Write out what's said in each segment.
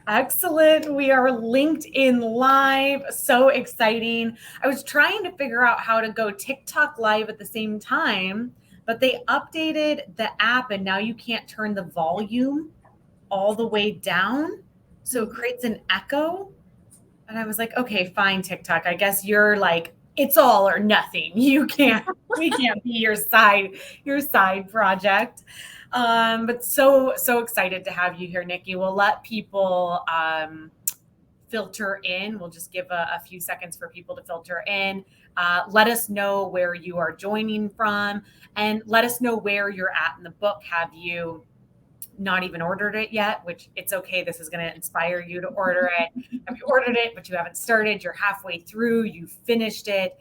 Excellent. We are LinkedIn Live. So exciting. I was trying to figure out how to go TikTok Live at the same time, but they updated the app and now you can't turn the volume all the way down. So it creates an echo. And I was like, okay, fine, TikTok. I guess you're like, it's all or nothing. We can't be your side project. But so excited to have you here, Nikki. We'll let people filter in. We'll just give a few seconds for people to filter in. Let us know where you are joining from, and let us know where you're at in the book. Have you not even ordered it yet? Which it's okay. This is going to inspire you to order it. Have you ordered it, but you haven't started? You're halfway through. You finished it.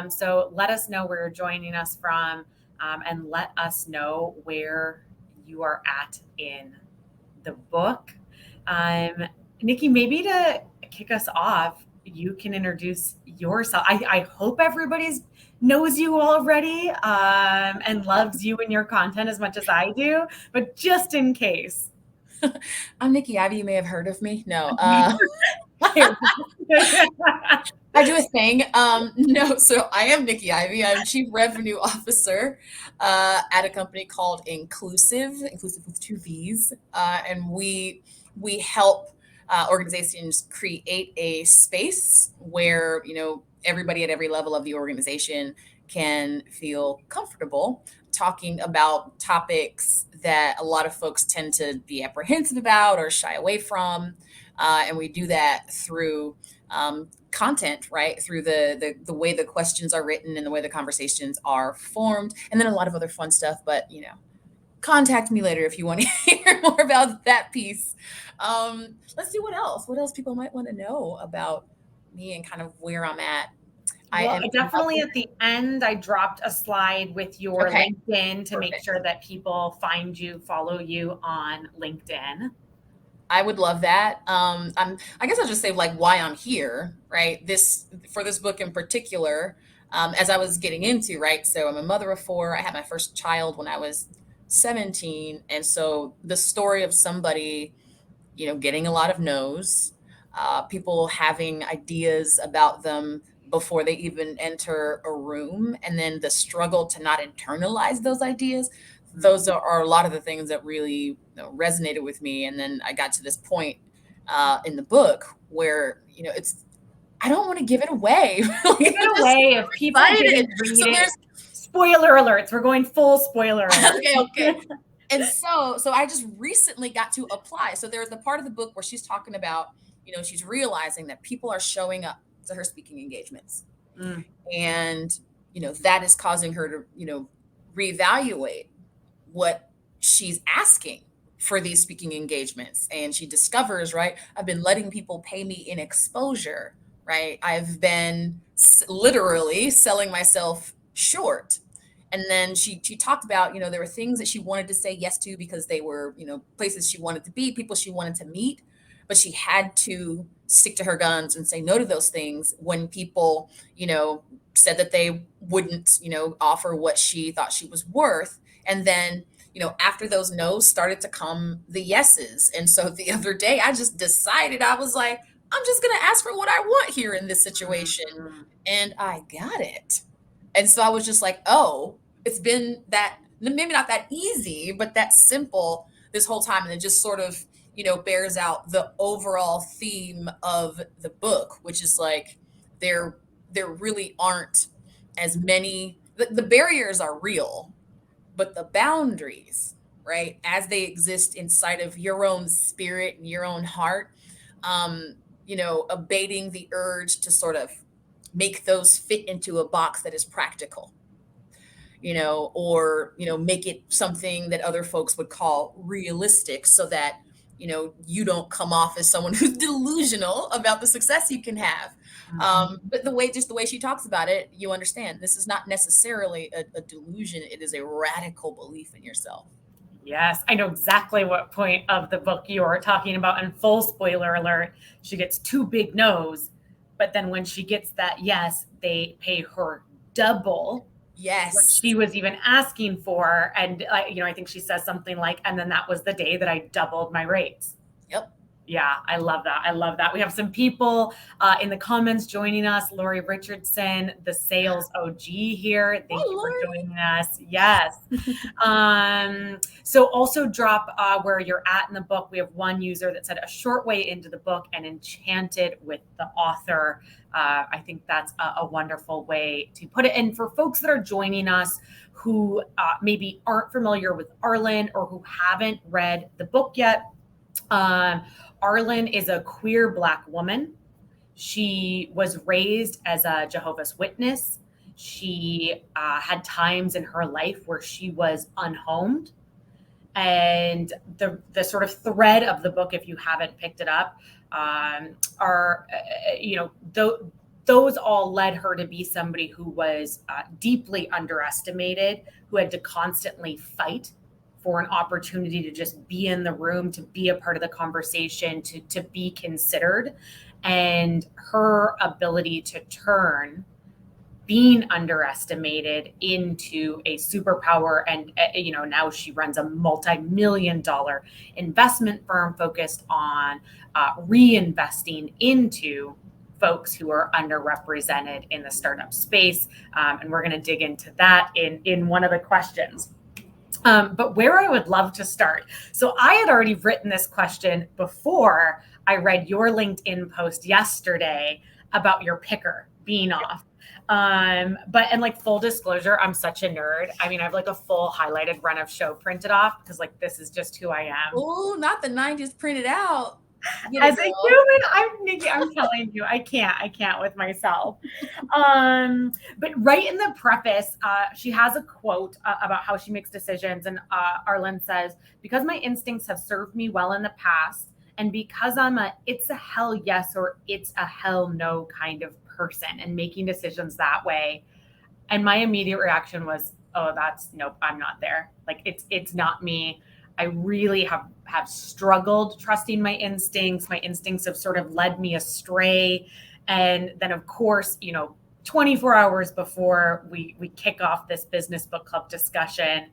So let us know where you're joining us from, and let us know where you are at in the book. Nikki, maybe to kick us off, you can introduce yourself. I hope everybody's knows you already and loves you and your content as much as I do, but just in case. I'm Nikki Ivey. You may have heard of me. No, I do a thing. No, so I am Nikki Ivey. I'm Chief Revenue Officer at a company called Inclusive with two V's, and we help organizations create a space where everybody at every level of the organization can feel comfortable talking about topics that a lot of folks tend to be apprehensive about or shy away from, and we do that through content, right? Through the way the questions are written and the way the conversations are formed, and then a lot of other fun stuff. But contact me later if you want to hear more about that piece. Let's see what else. What else people might want to know about me and kind of where I'm at. I Well, am definitely at the end, I dropped a slide with your okay. LinkedIn to make Perfect. sure that people find you, follow you on LinkedIn. I would love that. I guess I'll just say like why I'm here, right? For this book in particular, as I was getting into, right? So I'm a mother of four. I had my first child when I was 17, and so the story of somebody, getting a lot of no's, people having ideas about them before they even enter a room, and then the struggle to not internalize those ideas. Those are a lot of the things that really resonated with me. And then I got to this point in the book where it's I don't want to give it away. Like, Give I'm it just away if people excited. didn't read So it. there's Spoiler alerts. We're going full spoiler alert. okay. And so I just recently got to apply. So there's the part of the book where she's talking about, she's realizing that people are showing up to her speaking engagements. Mm. And, that is causing her to, reevaluate what she's asking for these speaking engagements. And she discovers, right, I've been letting people pay me in exposure, right? I've been literally selling myself short. And then she talked about, there were things that she wanted to say yes to because they were, places she wanted to be, people she wanted to meet, but she had to stick to her guns and say no to those things when people, said that they wouldn't, offer what she thought she was worth. And then, after those no's started to come the yeses. And so the other day I just decided, I was like, I'm just going to ask for what I want here in this situation. Mm. And I got it. And so I was just like, oh, it's been that, maybe not that easy, but that simple this whole time. And it just sort of, bears out the overall theme of the book, which is like, there really aren't as many, the barriers are real, but the boundaries, right, as they exist inside of your own spirit and your own heart, abating the urge to sort of make those fit into a box that is practical, or, make it something that other folks would call realistic so that, you don't come off as someone who's delusional about the success you can have. But the way she talks about it, you understand this is not necessarily a delusion. It is a radical belief in yourself. Yes, I know exactly what point of the book you're talking about. And full spoiler alert, she gets two big no's, but then when she gets that yes, they pay her double what Yes. she was even asking for. And I think she says something like, and then that was the day that I doubled my rates. Yep. Yeah, I love that. I love that. We have some people in the comments joining us. Lori Richardson, the sales OG here. Thank you for Oh, joining us. Yes. So also drop where you're at in the book. We have one user that said a short way into the book and enchanted with the author. I think that's a wonderful way to put it. And for folks that are joining us who maybe aren't familiar with Arlan or who haven't read the book yet, um, Arlan is a queer Black woman. She was raised as a Jehovah's Witness. She had times in her life where she was unhomed. And the sort of thread of the book, if you haven't picked it up, are, those all led her to be somebody who was deeply underestimated, who had to constantly fight for an opportunity to just be in the room, to be a part of the conversation, to be considered. And her ability to turn being underestimated into a superpower. And now she runs a multi-million-dollar investment firm focused on reinvesting into folks who are underrepresented in the startup space. And we're going to dig into that in one of the questions. But where I would love to start. So I had already written this question before I read your LinkedIn post yesterday about your picker being off. But and like full disclosure, I'm such a nerd. I mean, I have like a full highlighted run of show printed off because like this is just who I am. oh, not the 90s printed out. Get As it, a girl. human, Nikki, I'm telling you, I can't with myself. But right in the preface, she has a quote about how she makes decisions. And Arlan says, because my instincts have served me well in the past, and because I'm it's a hell yes or it's a hell no kind of person and making decisions that way. And my immediate reaction was, oh, that's nope, I'm not there. Like it's not me. I really have struggled trusting my instincts. My instincts have sort of led me astray. And then of course, 24 hours before we kick off this business book club discussion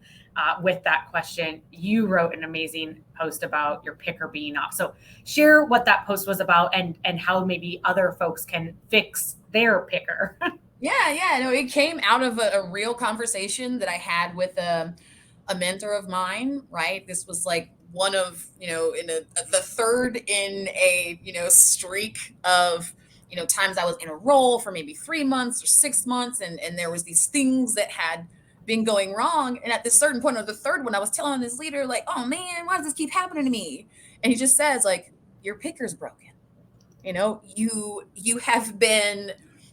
with that question, you wrote an amazing post about your picker being off. So share what that post was about and how maybe other folks can fix their picker. Yeah. No, it came out of a real conversation that I had with a mentor of mine, right? This was like one of, the third in a, streak of, times I was in a role for maybe 3 months or 6 months. And there was these things that had been going wrong. And at this certain point of the third one, I was telling this leader, like, oh man, why does this keep happening to me? And he just says, like, your picker's broken. You have been,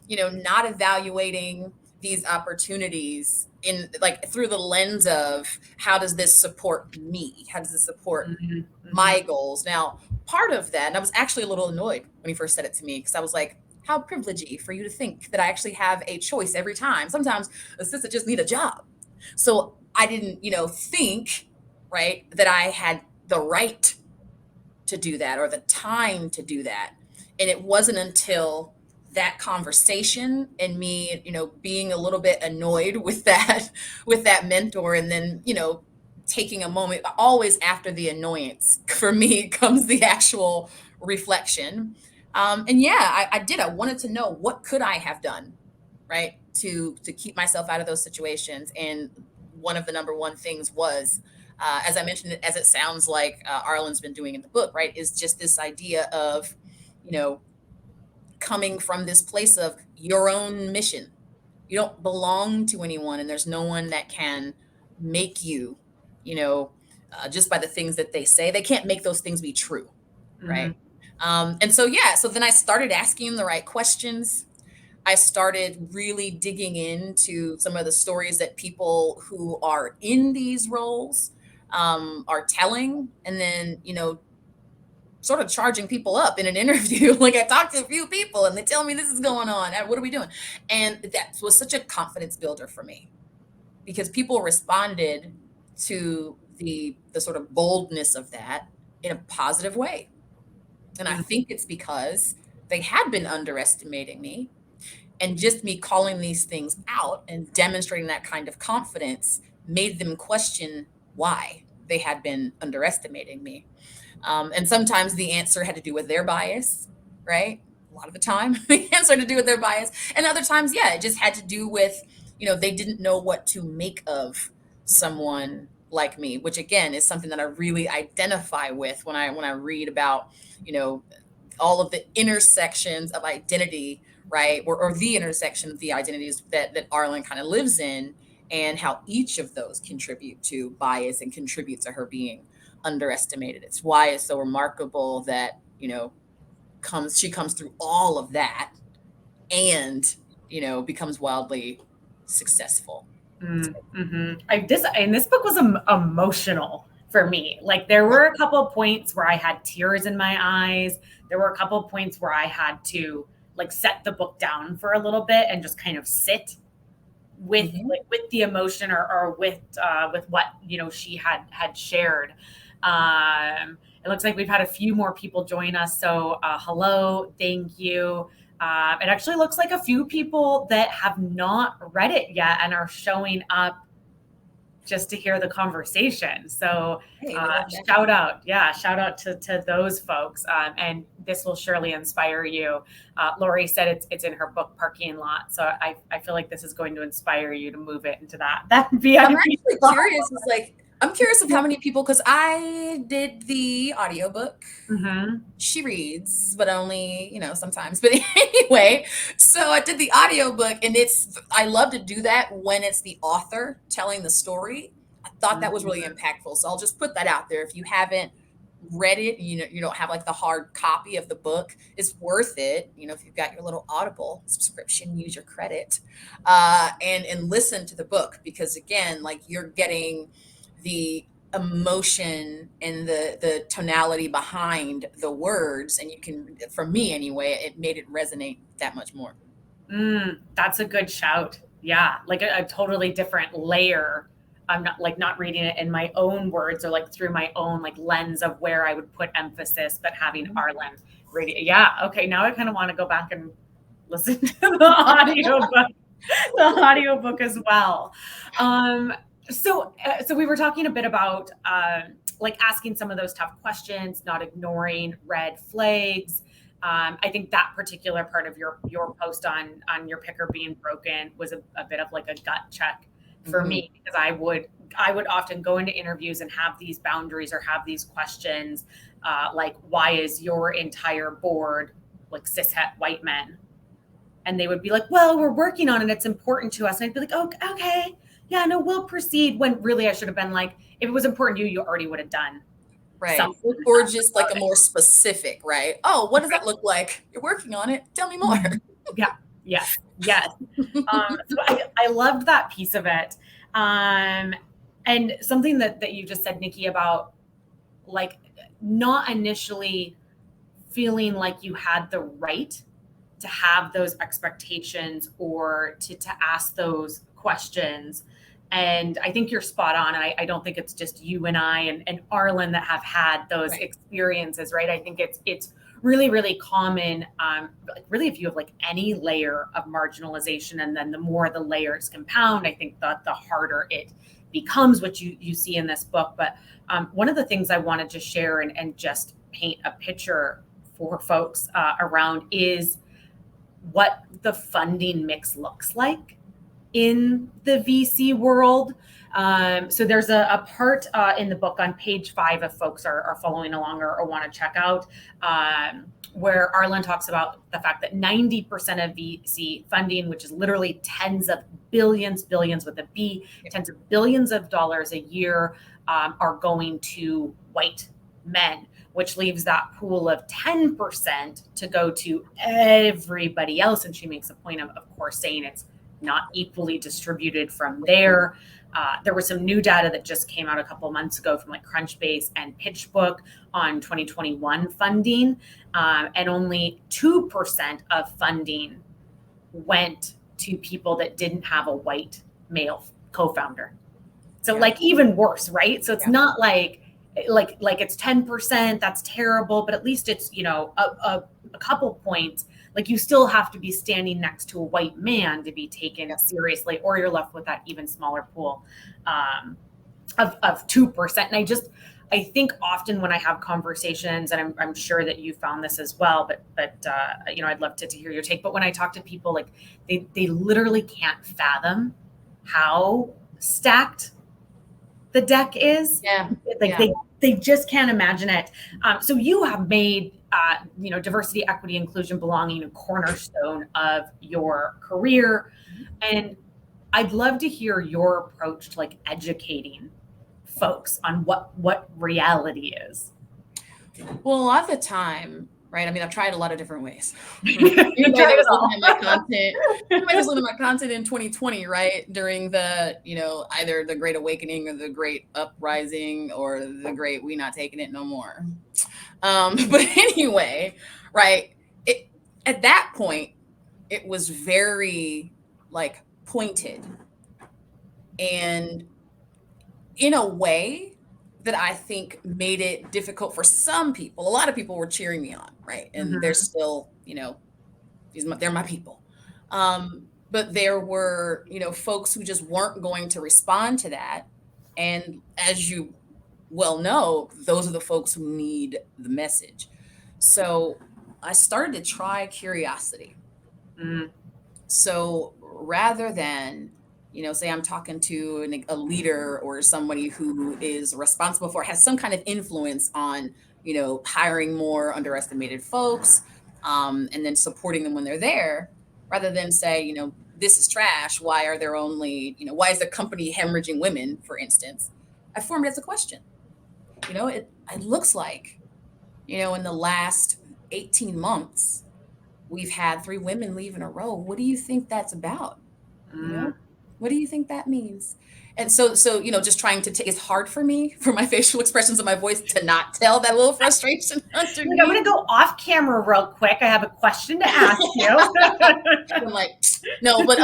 not evaluating these opportunities in like through the lens of how does this support me? How does this support Mm-hmm. my goals? Now, part of that, and I was actually a little annoyed when he first said it to me because I was like, how privileged for you to think that I actually have a choice every time. Sometimes assistants just need a job. So I didn't, think, right, that I had the right to do that or the time to do that. And it wasn't until that conversation and me, being a little bit annoyed with that mentor, and then, taking a moment, always after the annoyance for me comes the actual reflection. And yeah, I did. I wanted to know what could I have done, right, to keep myself out of those situations. And one of the number one things was, as I mentioned, as it sounds like Arlan's been doing in the book, right, is just this idea of, coming from this place of your own mission. You don't belong to anyone, and there's no one that can make you, just by the things that they say. They can't make those things be true, Mm-hmm. right? And so, yeah, so then I started asking the right questions. I started really digging into some of the stories that people who are in these roles are telling, and then, sort of charging people up in an interview. Like I talked to a few people and they tell me this is going on. What are we doing? And that was such a confidence builder for me because people responded to the sort of boldness of that in a positive way. And I think it's because they had been underestimating me, and just me calling these things out and demonstrating that kind of confidence made them question why they had been underestimating me. And sometimes the answer had to do with their bias, right? A lot of the time, the answer had to do with their bias. And other times, yeah, it just had to do with, they didn't know what to make of someone like me, which again is something that I really identify with when I read about, you know, all of the intersections of identity, right? Or the intersection of the identities that Arlan kind of lives in, and how each of those contribute to bias and contribute to her being underestimated. It's why it's so remarkable that, she comes through all of that and, becomes wildly successful. Mm-hmm. And this book was emotional for me. Like there were a couple of points where I had tears in my eyes. There were a couple of points where I had to like set the book down for a little bit and just kind of sit with with the emotion or with what she had shared. It looks like we've had a few more people join us. So hello, thank you. It actually looks like a few people that have not read it yet and are showing up just to hear the conversation. So shout out to those folks. And this will surely inspire you. Lori said it's in her book parking lot. So I feel like this is going to inspire you to move it into that VIP. I'm actually curious. I'm curious of how many people, because I did the audiobook. Mm-hmm. She reads, but only, sometimes. But anyway, so I did the audiobook, and I love to do that when it's the author telling the story. I thought that was really impactful. So I'll just put that out there. If you haven't read it, you don't have like the hard copy of the book, it's worth it. If you've got your little Audible subscription, use your credit, and listen to the book, because again, like you're getting the emotion and the tonality behind the words, and you can, for me anyway, it made it resonate that much more. That's a good shout. Yeah, like a totally different layer. I'm not reading it in my own words or like through my own like lens of where I would put emphasis, but having Arlan read it. Yeah, okay. Now I kind of want to go back and listen to the audiobook as well. So we were talking a bit about like asking some of those tough questions, not ignoring red flags. I think that particular part of your post on your picker being broken was a bit of like a gut check for me, because I would often go into interviews and have these boundaries or have these questions like, why is your entire board like cishet white men? And they would be like, well, we're working on it. It's important to us. And I'd be like, oh, okay. Yeah, no, we'll proceed. When really I should have been like, if it was important to you, you already would have done. Right. Or just like a more specific, right? Oh, what does that look like? You're working on it. Tell me more. Yeah. Yes. So I loved that piece of it. And something that you just said, Nikki, about like not initially feeling like you had the right to have those expectations or to ask those questions. And I think you're spot on. And I don't think it's just you and I and Arlan that have had those experiences, right? I think it's really, really common. Really, if you have like any layer of marginalization, and then the more the layers compound, I think that the harder it becomes, what you see in this book. But one of the things I wanted to share and just paint a picture for folks around is what the funding mix looks like in the VC world. So there's a part in the book on page 5, if folks are following along or want to check out, where Arlan talks about the fact that 90% of VC funding, which is literally tens of billions with a B, tens of billions of dollars a year, are going to white men, which leaves that pool of 10% to go to everybody else. And she makes a point of course, saying it's not equally distributed from there. There was some new data that just came out a couple months ago from like Crunchbase and PitchBook on 2021 funding, and only 2% of funding went to people that didn't have a white male co-founder. So like even worse, right? So it's not like it's 10%, that's terrible, but at least it's, a couple points. Like you still have to be standing next to a white man to be taken seriously, or you're left with that even smaller pool of 2%. And I think often when I have conversations, and I'm sure that you found this as well, but I'd love to hear your take. But when I talk to people, like they literally can't fathom how stacked the deck is. Yeah. Like they just can't imagine it. So you have made diversity, equity, inclusion, belonging a cornerstone of your career, and I'd love to hear your approach to like educating folks on what reality is. Well, a lot of the time, right? I mean, I've tried a lot of different ways. You tried it all. Anybody was looking at my content in 2020, right? During the, either the Great Awakening or the Great Uprising or the Great We Not Taking It No More. But anyway, right? At that point, it was very like pointed, and in a way that I think made it difficult for some people. A lot of people were cheering me on, right? And they're still, they're my people. But there were, folks who just weren't going to respond to that. And as you well know, those are the folks who need the message. So I started to try curiosity. So rather than, say I'm talking to a leader or somebody who is responsible for, has some kind of influence on, hiring more underestimated folks, and then supporting them when they're there, rather than say, this is trash. Why are there only, why is the company hemorrhaging women, for instance? I formed it as a question. It looks like, in the last 18 months, we've had 3 women leave in a row. What do you think that's about? What do you think that means? And so, just trying to take, it's hard for me, for my facial expressions and my voice, to not tell that little frustration underneath. I'm going to go off camera real quick. I have a question to ask you. I'm like, no, but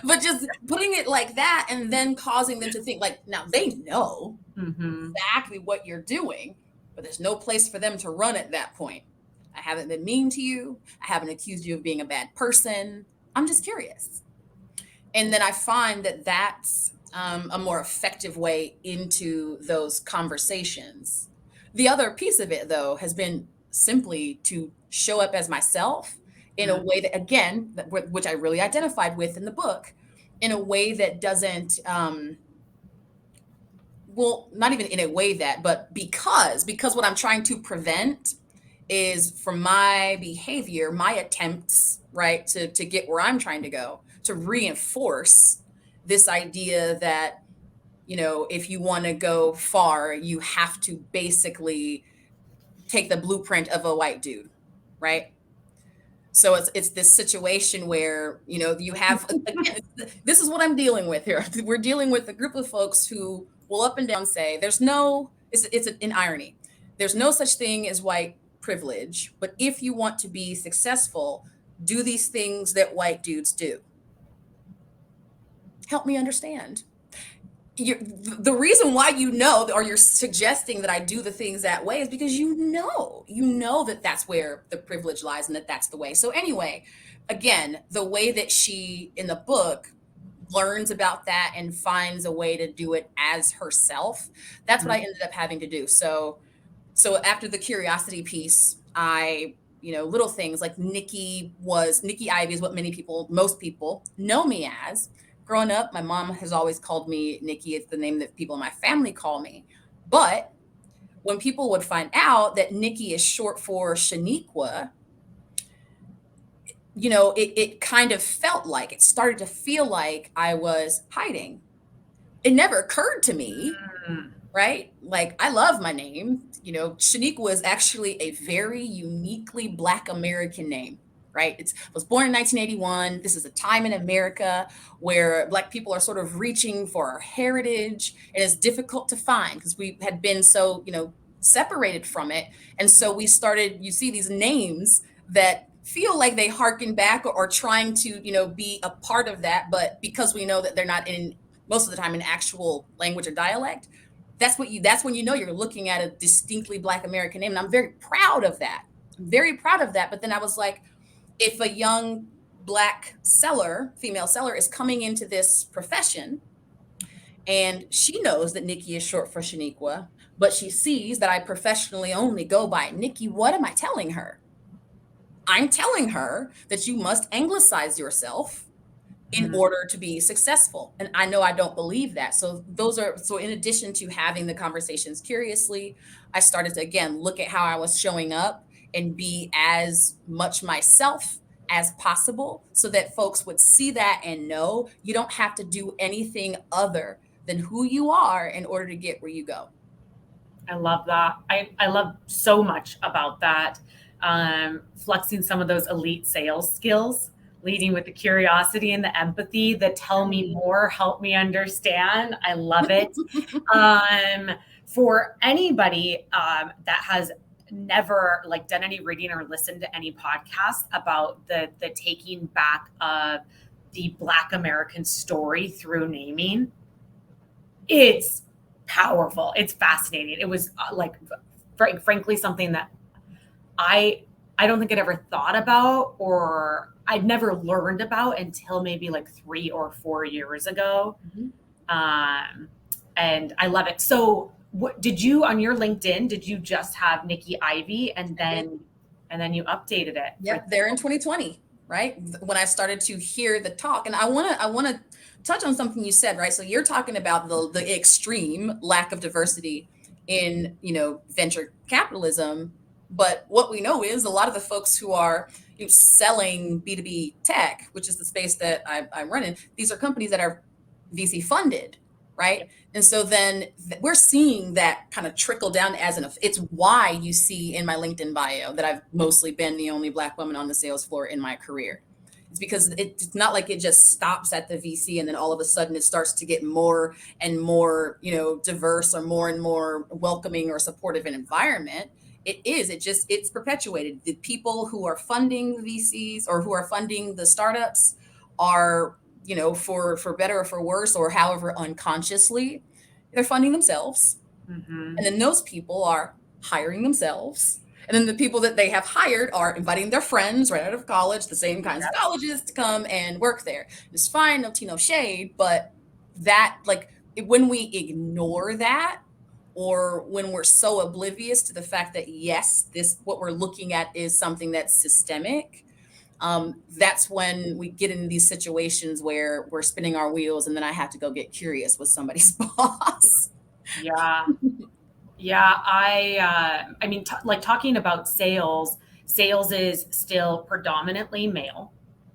but just putting it like that and then causing them to think like, now they know exactly what you're doing, but there's no place for them to run at that point. I haven't been mean to you. I haven't accused you of being a bad person. I'm just curious. And then I find that that's a more effective way into those conversations. The other piece of it, though, has been simply to show up as myself in a way that, again, which I really identified with in the book, in a way that doesn't, well, not even in a way that, but because what I'm trying to prevent is from my behavior, my attempts, right, to get where I'm trying to go, to reinforce this idea that, if you want to go far, you have to basically take the blueprint of a white dude, right? So it's this situation where, you have, again, this is what I'm dealing with here. We're dealing with a group of folks who will up and down say it's an irony. There's no such thing as white privilege, but if you want to be successful, do these things that white dudes do. Help me understand. The reason why or you're suggesting that I do the things that way is because you know that that's where the privilege lies and that that's the way. So anyway, again, the way that she in the book learns about that and finds a way to do it as herself, that's what I ended up having to do. So after the curiosity piece, I, little things like Nikki Ivey is what most people know me as. Growing up, my mom has always called me Nikki. It's the name that people in my family call me. But when people would find out that Nikki is short for Shaniqua, it kind of it started to feel like I was hiding. It never occurred to me, right? Like, I love my name. Shaniqua is actually a very uniquely Black American name, right? I was born in 1981. This is a time in America where Black people are sort of reaching for our heritage, and it's difficult to find because we had been so, separated from it. And so we started, you see these names that feel like they harken back or are trying to, be a part of that. But because we know that they're not in, most of the time, in actual language or dialect, that's when you're looking at a distinctly Black American name. And I'm very proud of that. But then I was like, if a young Black female seller is coming into this profession And she knows that Nikki is short for Shaniqua, but she sees that I professionally only go by Nikki. What am I telling her? I'm telling her that you must anglicize yourself in Mhm. order to be successful. And I know I don't believe that. So in addition to having the conversations curiously, I started to again look at how I was showing up and be as much myself as possible so that folks would see that and know you don't have to do anything other than who you are in order to get where you go. I love that. I love so much about that. Flexing some of those elite sales skills, leading with the curiosity and the empathy, that tell me more, help me understand. I love it. Um, for anybody that has never like done any reading or listened to any podcast about the taking back of the Black American story through naming, it's powerful. It's fascinating. It was frankly something that I I don't think I'd ever thought about, or I'd never learned about until maybe like 3 or 4 years ago. Mhm. Um, and I love it. So, what did you on your LinkedIn? Did you just have Nikki Ivey, and I did. then you updated it for Yep, there in 2020, right? When I started to hear the talk. And I want to touch on something you said, right? So you're talking about the extreme lack of diversity in, venture capitalism, but what we know is a lot of the folks who are selling B2B tech, which is the space that I run in, these are companies that are VC funded, right? And so then we're seeing that kind of trickle down it's why you see in my LinkedIn bio that I've mostly been the only Black woman on the sales floor in my career. It's because it's not like it just stops at the VC and then all of a sudden it starts to get more and more, diverse or more and more welcoming or supportive an environment. It's perpetuated. The people who are funding the VCs or who are funding the startups are, for better or for worse, or however unconsciously, they're funding themselves. Mhm. And then those people are hiring themselves. And then the people that they have hired are inviting their friends right out of college, the same kinds of colleges, to come and work there. It's fine, no tea, no shade, but that, like, when we ignore that, or when we're so oblivious to the fact that, yes, this, what we're looking at is something that's systemic, that's when we get in these situations where we're spinning our wheels and then I have to go get curious with somebody's boss. Yeah. Yeah, I mean, like talking about sales, sales is still predominantly male.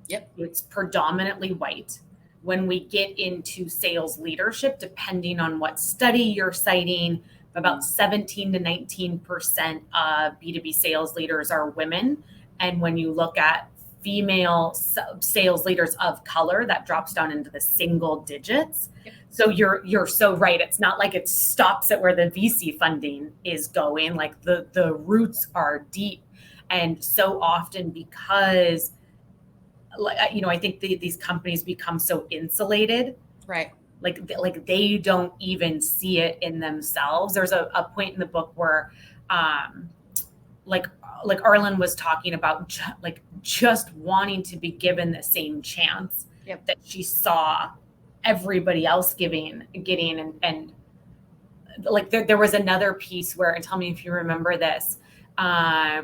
Yep. It's predominantly white. When we get into sales leadership, depending on what study you're citing, about 17 to 19% of B2B sales leaders are women. And when you look at female sales leaders of color, that drops down into the single digits. Yep. So you're so right. It's not like it stops at where the VC funding is going. Like the roots are deep. And so often, because I think these companies become so insulated, Right. like they don't even see it in themselves. There's a point in the book where, um, like Arlan was talking about, just wanting to be given the same chance Yep. that she saw everybody else getting, and like there was another piece where, and tell me if you remember this,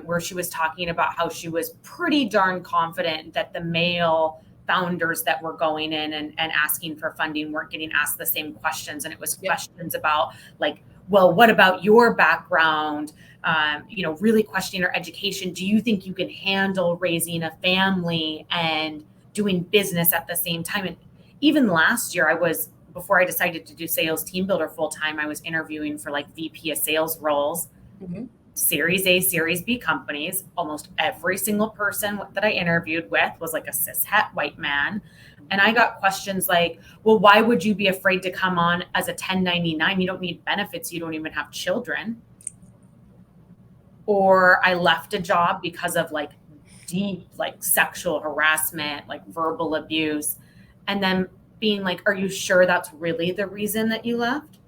where she was talking about how she was pretty darn confident that the male founders that were going in and asking for funding weren't getting asked the same questions. And it was Yep. questions about, like, well, what about your background? Really questioning her education. Do you think you can handle raising a family and doing business at the same time? And even last year, before I decided to do sales team builder full time, I was interviewing for like VP of sales roles, Mm-hmm. Series A, Series B companies. Almost every single person that I interviewed with was like a cishet white man. And I got questions like, well, why would you be afraid to come on as a 1099? You don't need benefits. You don't even have children. Or I left a job because of like deep, like sexual harassment, like verbal abuse. And then being like, are you sure that's really the reason that you left?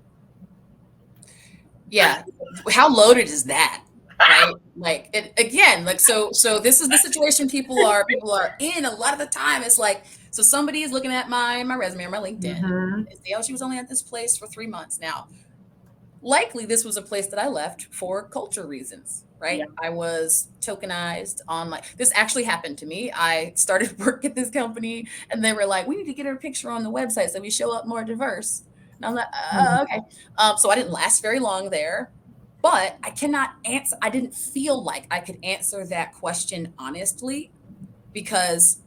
Yeah. How loaded is that? Right. Like it again, like so this is the situation people are in a lot of the time. It's like, so somebody is looking at my resume or my LinkedIn. Mm-hmm. They say, oh, she was only at this place for 3 months. Now, likely this was a place that I left for culture reasons, right? Yeah. I was tokenized on this actually happened to me. I started work at this company and they were like, we need to get our picture on the website so we show up more diverse. And I'm like, okay. So I didn't last very long there, but I cannot answer. I didn't feel like I could answer that question honestly because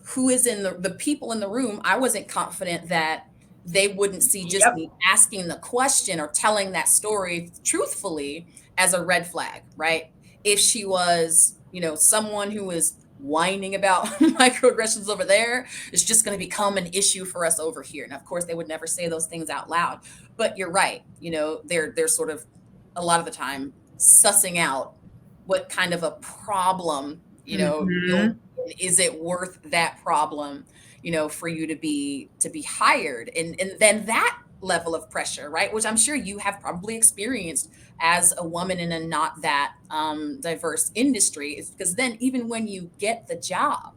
who is in the people in the room, I wasn't confident that they wouldn't see just Yep. me asking the question or telling that story truthfully as a red flag, right? If she was, someone who was whining about microaggressions over there, it's just going to become an issue for us over here. And of course, they would never say those things out loud. But you're right. They're sort of a lot of the time sussing out what kind of a problem, you'll Mm-hmm. is it worth that problem, for you to be hired, and then that level of pressure, right, which I'm sure you have probably experienced as a woman in a not that diverse industry, is because then even when you get the job,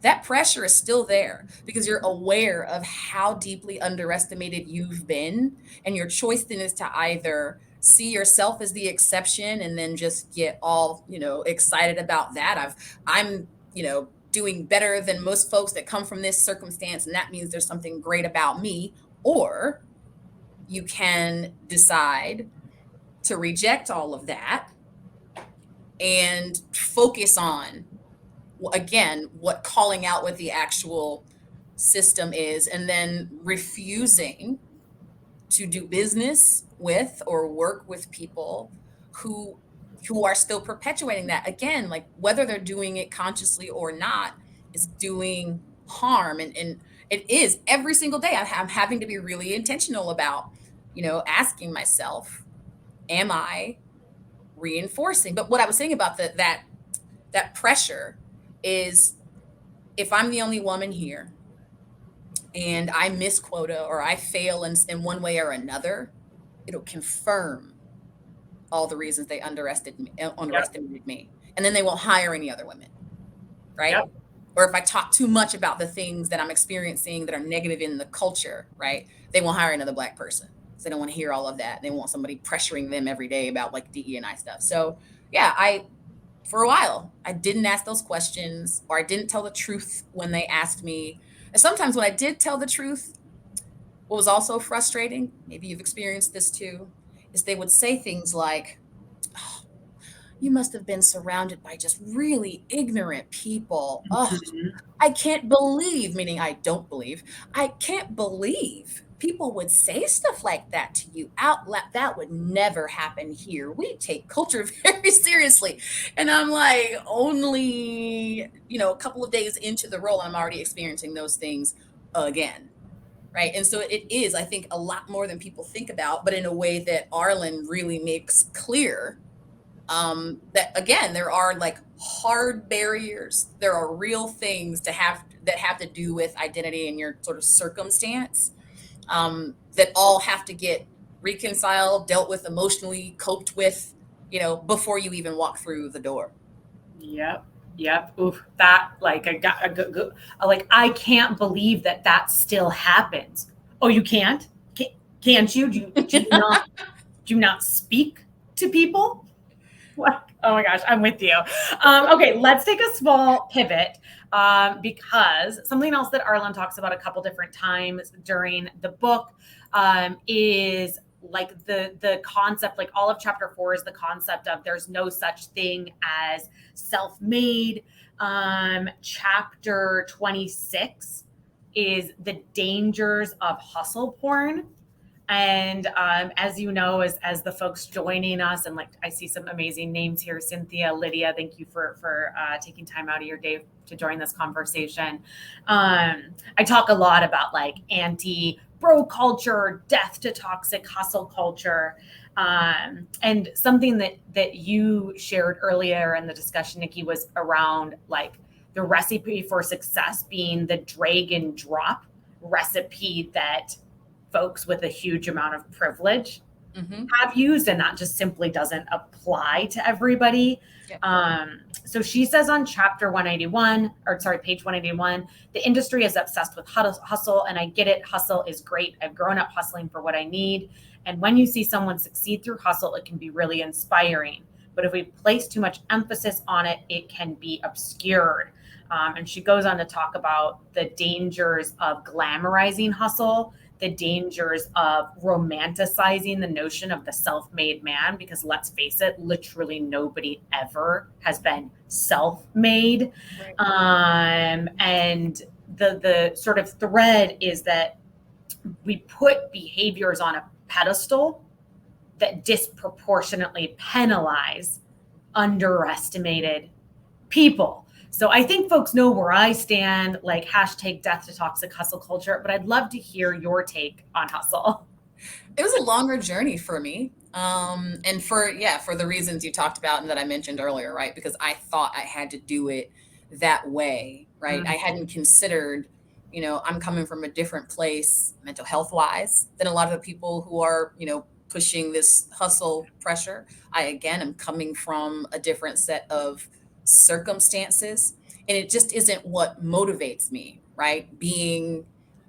that pressure is still there because you're aware of how deeply underestimated you've been, and your choice then is to either see yourself as the exception and then just get all excited about that. I'm doing better than most folks that come from this circumstance, and that means there's something great about me. Or you can decide to reject all of that and focus on, again, what calling out what the actual system is, and then refusing to do business with or work with people who are still perpetuating that. Again, like whether they're doing it consciously or not, is doing harm. And it is every single day I'm having to be really intentional about asking myself, am I reinforcing? But what I was saying about that pressure is, if I'm the only woman here and I miss quota or I fail in one way or another, it'll confirm all the reasons they Yep. underestimated me. And then they won't hire any other women, right? Yep. Or if I talk too much about the things that I'm experiencing that are negative in the culture, right, they won't hire another Black person. So they don't want to hear all of that. They want somebody pressuring them every day about like DE&I stuff. So yeah, for a while, I didn't ask those questions, or I didn't tell the truth when they asked me. And sometimes when I did tell the truth, what was also frustrating, maybe you've experienced this too, is they would say things like, oh, you must have been surrounded by just really ignorant people. Oh, Mhm. I can't believe, meaning I don't believe, I can't believe people would say stuff like that to you out loud. That would never happen here. We take culture very seriously. And I'm like, only, a couple of days into the role, I'm already experiencing those things again. Right. And so it is, I think, a lot more than people think about, but in a way that Arlan really makes clear, that again, there are like hard barriers. There are real things that have to do with identity and your sort of circumstance, that all have to get reconciled, dealt with emotionally, coped with, before you even walk through the door. Yep. Yep. Oof. That like like I can't believe that that still happens. Oh, you can't? Can't you? Do you not speak to people? What? Oh my gosh, I'm with you. Okay, let's take a small pivot, because something else that Arlan talks about a couple different times during the book, is like the concept, like all of chapter 4 is the concept of there's no such thing as self-made. Chapter 26 is the dangers of hustle porn. And as you know, as the folks joining us, and like I see some amazing names here, Cynthia, Lydia, thank you for taking time out of your day to join this conversation. I talk a lot about like anti-bro culture, death to toxic hustle culture, and something that you shared earlier in the discussion, Nikki, was around like the recipe for success being the drag and drop recipe that folks with a huge amount of privilege have used, and that just simply doesn't apply to everybody. Yeah. So she says on chapter 181, or sorry, page 181, the industry is obsessed with hustle, and I get it. Hustle is great. I've grown up hustling for what I need. And when you see someone succeed through hustle, it can be really inspiring. But if we place too much emphasis on it, it can be obscured. And she goes on to talk about the dangers of glamorizing hustle, the dangers of romanticizing the notion of the self-made man, because let's face it, literally nobody ever has been self-made. Right. And the sort of thread is that we put behaviors on a pedestal that disproportionately penalize underestimated people. So I think folks know where I stand, like hashtag death to toxic hustle culture, but I'd love to hear your take on hustle. It was a longer journey for me. And for the reasons you talked about and that I mentioned earlier, right? Because I thought I had to do it that way, right? I hadn't considered, I'm coming from a different place mental health wise than a lot of the people who are, pushing this hustle pressure. I, again, am coming from a different set of circumstances, and it just isn't what motivates me, right? Being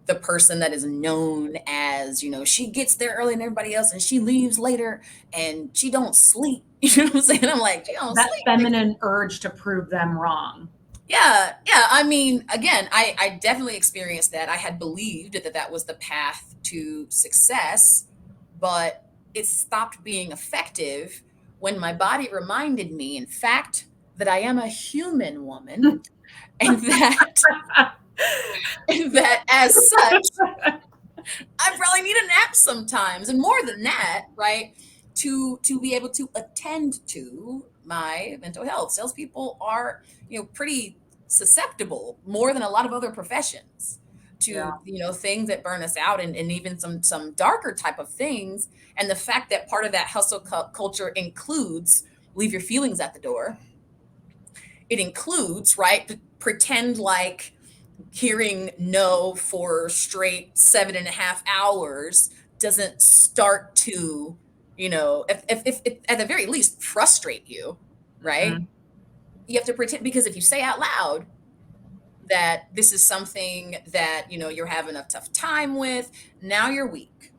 the person that is known as, she gets there early than everybody else and she leaves later and she don't sleep. You know what I'm saying? I'm like, she don't that sleep. Feminine urge to prove them wrong. Yeah. I mean, again, I definitely experienced that. I had believed that was the path to success, but it stopped being effective when my body reminded me, in fact, that I am a human woman and that as such, I probably need a nap sometimes, and more than that, right? To be able to attend to my mental health. Salespeople are, pretty susceptible, more than a lot of other professions, to things that burn us out, and even some darker type of things. And the fact that part of that hustle culture includes leave your feelings at the door. It includes, right, pretend like hearing no for straight 7.5 hours doesn't start to, if at the very least frustrate you, right? Mm-hmm. You have to pretend, because if you say out loud that this is something that, you're having a tough time with, now you're weak.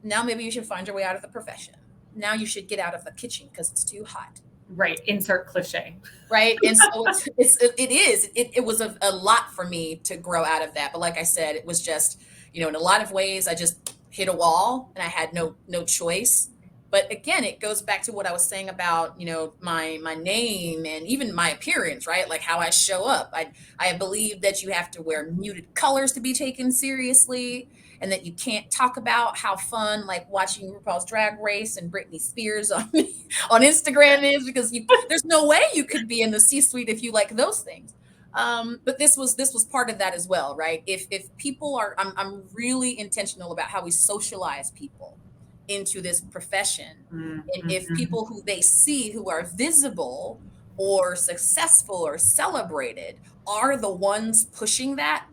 Now maybe you should find your way out of the profession. Now you should get out of the kitchen because it's too hot. Right. Insert cliche. Right. And so it was a lot for me to grow out of that. But like I said, it was just, in a lot of ways, I just hit a wall and I had no choice. But again, it goes back to what I was saying about, my name and even my appearance, right? Like how I show up. I believe that you have to wear muted colors to be taken seriously, and that you can't talk about how fun, like watching RuPaul's Drag Race and Britney Spears on Instagram is, because there's no way you could be in the C-suite if you like those things. But this was part of that as well, right? If people are, I'm really intentional about how we socialize people into this profession. Mm-hmm. And if people who they see who are visible or successful or celebrated are the ones pushing that,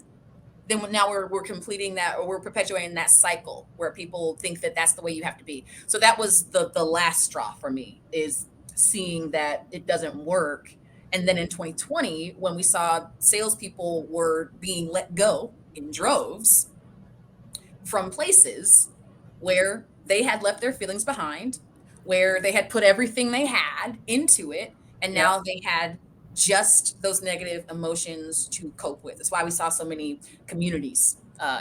then now we're completing that, or we're perpetuating that cycle where people think that that's the way you have to be. So that was the last straw for me, is seeing that it doesn't work. And then in 2020, when we saw salespeople were being let go in droves from places where they had left their feelings behind, where they had put everything they had into it, and now they had just those negative emotions to cope with. That's why we saw so many communities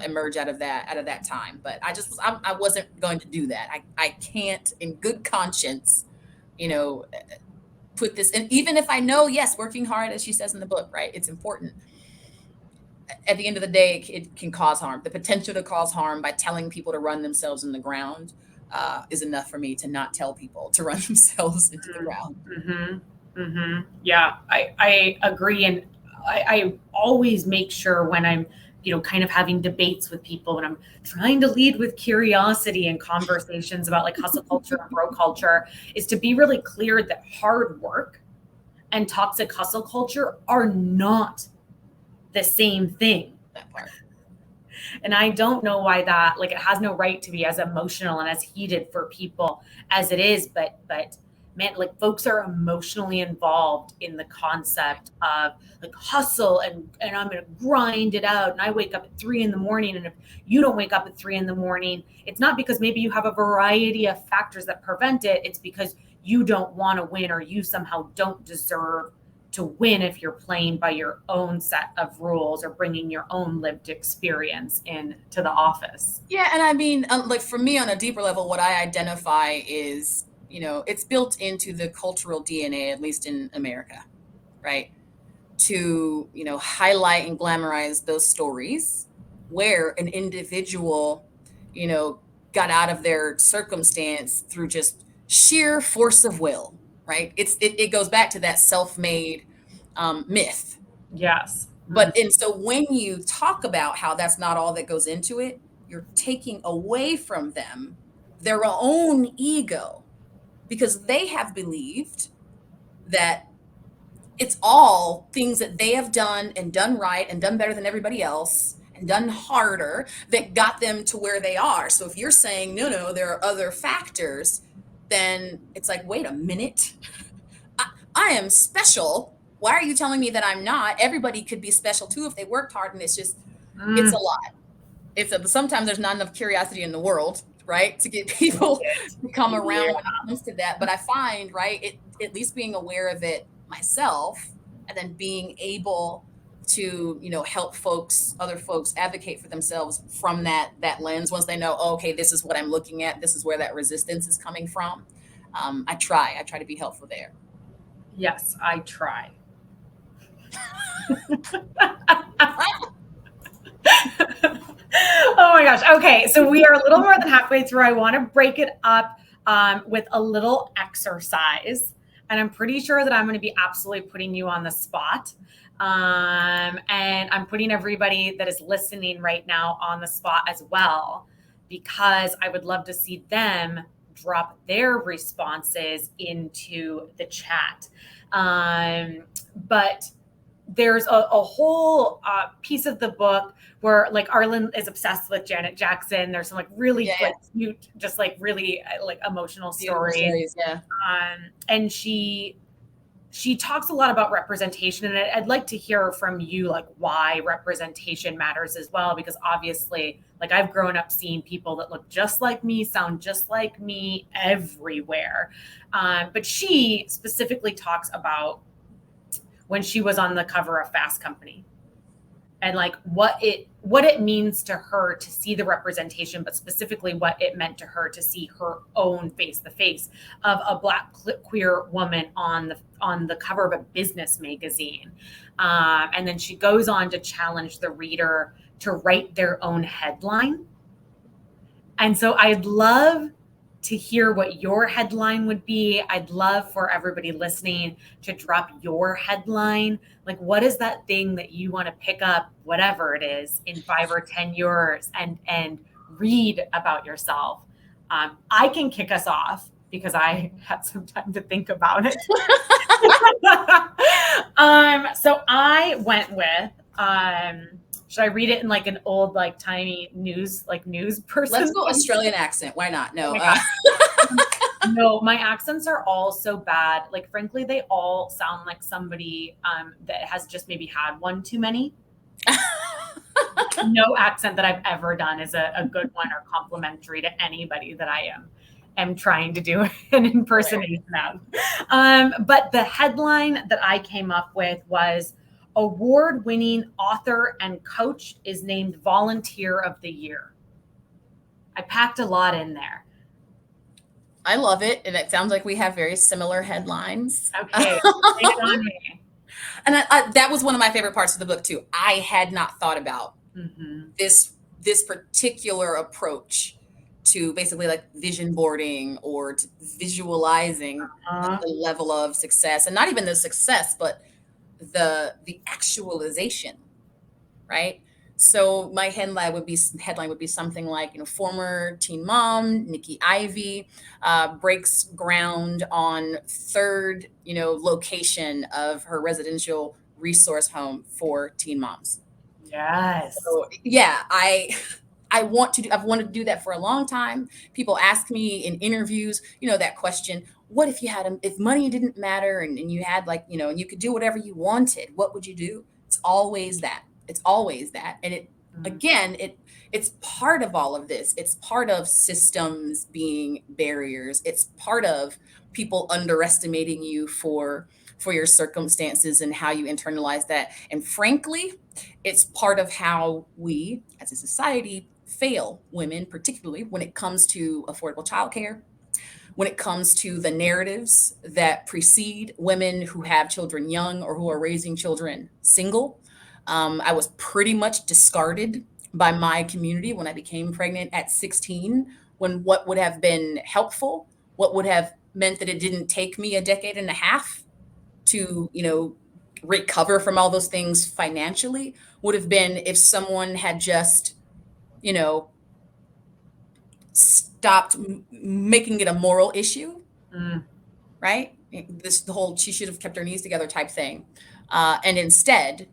emerge out of that time. But I wasn't going to do that. I can't, in good conscience, put this. And even if I know, yes, working hard, as she says in the book, right, it's important. At the end of the day, it can cause harm. The potential to cause harm by telling people to run themselves in the ground is enough for me to not tell people to run themselves into the ground. Mm-hmm. Mm-hmm. Yeah, I agree. And I always make sure when I'm, kind of having debates with people, when I'm trying to lead with curiosity and conversations about like hustle culture and bro culture, is to be really clear that hard work and toxic hustle culture are not the same thing. That part. And I don't know why that, like, it has no right to be as emotional and as heated for people as it is. But man, like, folks are emotionally involved in the concept of like hustle and I'm going to grind it out. And I wake up at 3 in the morning. And if you don't wake up at 3 in the morning, it's not because maybe you have a variety of factors that prevent it. It's because you don't want to win, or you somehow don't deserve to win if you're playing by your own set of rules or bringing your own lived experience into the office. Yeah, and I mean, like for me on a deeper level, what I identify is, it's built into the cultural DNA, at least in America, right? To, highlight and glamorize those stories where an individual, got out of their circumstance through just sheer force of will, right? It goes back to that self-made myth. Yes. And so when you talk about how that's not all that goes into it, you're taking away from them their own ego, because they have believed that it's all things that they have done and done right and done better than everybody else and done harder that got them to where they are. So if you're saying, no, there are other factors, then it's like, wait a minute, I am special. Why are you telling me that I'm not? Everybody could be special too if they worked hard. And it's a lot. Sometimes there's not enough curiosity in the world, right, to get people to come around when it comes to that. But I find, right, at least being aware of it myself, and then being able to, help other folks advocate for themselves from that lens. Once they know, oh, okay, this is what I'm looking at, this is where that resistance is coming from. I try to be helpful there. Yes, I try. Oh my gosh. Okay. So we are a little more than halfway through. I want to break it up with a little exercise. And I'm pretty sure that I'm going to be absolutely putting you on the spot. And I'm putting everybody that is listening right now on the spot as well, because I would love to see them drop their responses into the chat. But there's a whole piece of the book where like Arlan is obsessed with Janet Jackson. There's some like really like cute, just like really like emotional stories. Yeah. And she talks a lot about representation, and I'd like to hear from you like why representation matters as well, because obviously like I've grown up seeing people that look just like me, sound just like me everywhere. But she specifically talks about when she was on the cover of Fast Company and like what it means to her to see the representation, but specifically what it meant to her to see her own face, the face of a Black queer woman on the cover of a business magazine. And then she goes on to challenge the reader to write their own headline. And so I'd love to hear what your headline would be. I'd love for everybody listening to drop your headline. Like, what is that thing that you want to pick up, whatever it is, in 5 or 10 years and read about yourself? I can kick us off because I had some time to think about it. So I went with, should I read it in like an old, like tiny news person? Let's go Australian accent. Why not? No. No, my accents are all so bad. Like, frankly, they all sound like somebody that has just maybe had one too many. No accent that I've ever done is a good one or complimentary to anybody that I am trying to do an impersonation of. But the headline that I came up with was, award-winning author and coach is named Volunteer of the Year. I packed a lot in there. I love it. And it sounds like we have very similar headlines. Okay. Take it on me. And that was one of my favorite parts of the book too. I had not thought about this particular approach to basically like vision boarding or to visualizing the level of success, and not even the success, but the actualization, right? So my headline would be something like, former teen mom Nikki Ivey breaks ground on third, location of her residential resource home for teen moms. Yes. So yeah, I've wanted to do that for a long time. People ask me in interviews, that question, what if if money didn't matter and you had and you could do whatever you wanted, what would you do? It's always that. It's always that. And Mm. it's part of all of this. It's part of systems being barriers. It's part of people underestimating you for your circumstances and how you internalize that. And frankly, it's part of how we as a society fail women, particularly when it comes to affordable childcare, when it comes to the narratives that precede women who have children young or who are raising children single. I was pretty much discarded by my community when I became pregnant at 16, when what would have been helpful, what would have meant that it didn't take me a decade and a half to, recover from all those things financially, would have been if someone had just, you know, stopped making it a moral issue, Mm. right? The whole she should have kept her knees together type thing, and instead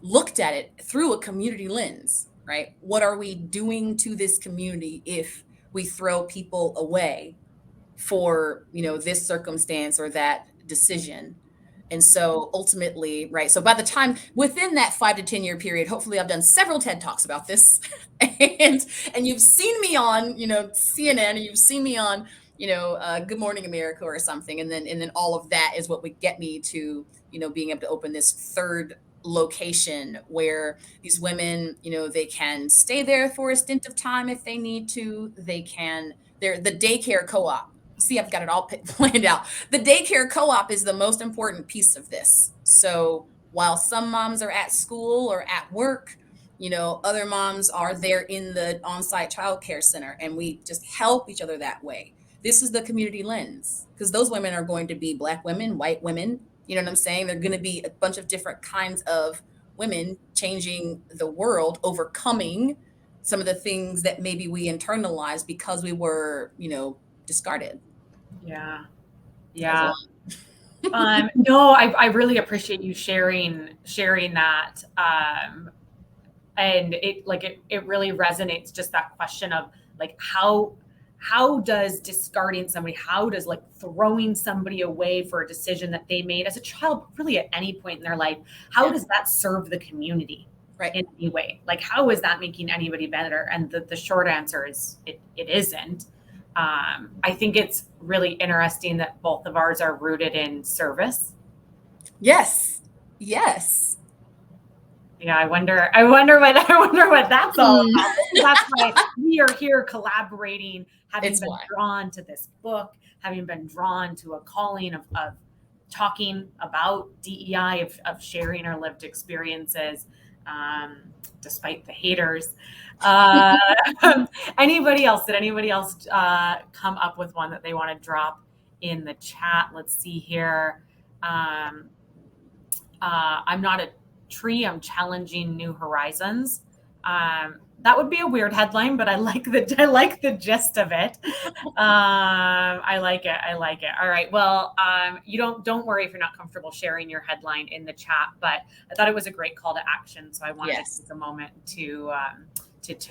looked at it through a community lens, right? What are we doing to this community if we throw people away for, this circumstance or that decision? And so ultimately, right, so by the time within that 5 to 10 year period, hopefully I've done several TED Talks about this, and you've seen me on, CNN, and you've seen me on, Good Morning America or something, and then all of that is what would get me to, being able to open this third location where these women, they can stay there for a stint of time if they need to. They're the daycare co-op. See, I've got it all planned out. The daycare co-op is the most important piece of this. So while some moms are at school or at work, other moms are there in the on-site childcare center, and we just help each other that way. This is the community lens, because those women are going to be Black women, white women. You know what I'm saying? They're going to be a bunch of different kinds of women changing the world, overcoming some of the things that maybe we internalized because we were, discarded. Yeah. That was a Yeah. lot. No, I really appreciate you sharing that. And it really resonates, just that question of like how does discarding somebody, how does like throwing somebody away for a decision that they made as a child, really at any point in their life, how Yeah. does that serve the community Right. in any way? Like, how is that making anybody better? And the short answer is it isn't. I think it's really interesting that both of ours are rooted in service. Yes. Yes. Yeah, I wonder what that's all Mm. about. That's why we are here collaborating, having It's been why. drawn to this book, having been drawn to a calling of talking about DEI, of sharing our lived experiences, um, despite the haters. Uh, anybody else? Did anybody else come up with one that they want to drop in the chat? Let's see here. Um, I'm not a tree. I'm challenging new horizons. That would be a weird headline, but I like the gist of it. I like it. I like it. All right. Well, you don't worry if you're not comfortable sharing your headline in the chat, but I thought it was a great call to action, so I wanted Yes. to take a moment to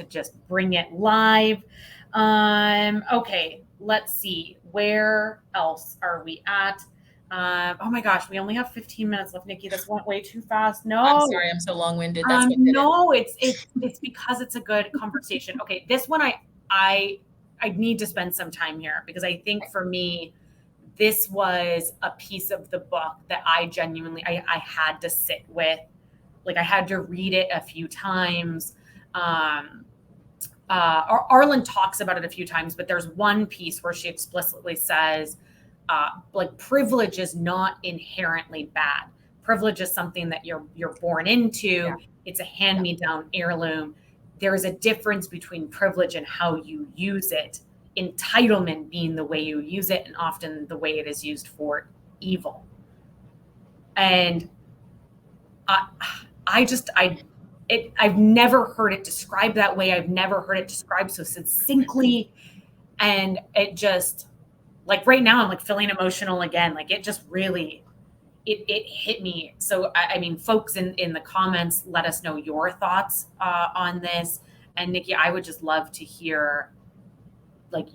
just bring it live. Okay. Let's see. Where else are we at? Oh my gosh, we only have 15 minutes left, Nikki. This went way too fast. I'm No, sorry, I'm so long-winded. That's what did it. no, it's because it's a good conversation. Okay, this one I need to spend some time here, because I think for me, this was a piece of the book that I genuinely I had to sit with. Like, I had to read it a few times. Arlan talks about it a few times, but there's one piece where she explicitly says, like, privilege is not inherently bad. Privilege is something that you're born into. Yeah. It's a hand-me-down heirloom. There is a difference between privilege and how you use it. Entitlement being the way you use it, and often the way it is used for evil. And I've never heard it described that way. I've never heard it described so succinctly. And it just, like, right now I'm like feeling emotional again. Like, it just really, it hit me. So I mean, folks in the comments, let us know your thoughts on this. And Nikki, I would just love to hear, like,